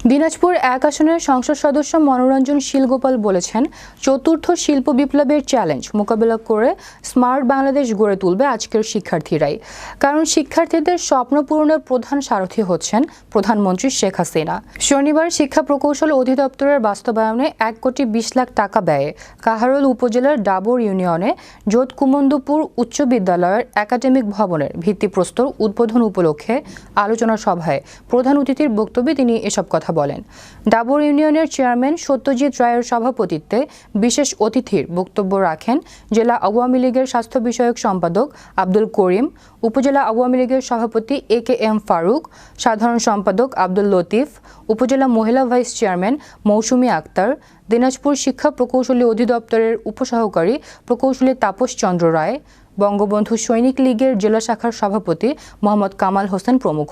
দিনাজপুর ১ আসনের সংসদ সদস্য মনোরঞ্জন শীলগোপাল বলেছেন, চতুর্থ শিল্প বিপ্লবের চ্যালেঞ্জ মোকাবেলা করে স্মার্ট বাংলাদেশ গড়ে তুলবে আজকের শিক্ষার্থীরাই। কারণ শিক্ষার্থীদের স্বপ্ন পূরণের প্রধান সারথি হচ্ছেন প্রধানমন্ত্রী শেখ হাসিনা। শনিবার শিক্ষা প্রকৌশল অধিদপ্তরের বাস্তবায়নে ১,২০,০০,০০০ টাকা ব্যয়ে কাহারোল উপজেলার ডাবর ইউনিয়নে যোধকুমন্দপুর উচ্চ বিদ্যালয়ের একাডেমিক ভবনের ভিত্তিপ্রস্তর উদ্বোধন উপলক্ষে আলোচনা সভায় প্রধান অতিথির বক্তব্যে তিনি এসব কথা বলেন। ডাবর ইউনিয়নের চেয়ারম্যান সত্যজিৎ রায়ের সভাপতিত্বে বিশেষ অতিথির বক্তব্য রাখেন জেলা আওয়ামী লীগের স্বাস্থ্য বিষয়ক সম্পাদক আব্দুল করিম, উপজেলা আওয়ামী লীগের সভাপতি AK.M ফারুক, সাধারণ সম্পাদক আব্দুল লতিফ, উপজেলা মহিলা ভাইস চেয়ারম্যান মৌসুমী আক্তার, দিনাজপুর শিক্ষা প্রকৌশলী অধিদপ্তরের উপসহকারী প্রকৌশলী তাপস চন্দ্র রায়, বঙ্গবন্ধু সৈনিক লীগের জেলা শাখার সভাপতি মোহাম্মদ কামাল হোসেন প্রমুখ।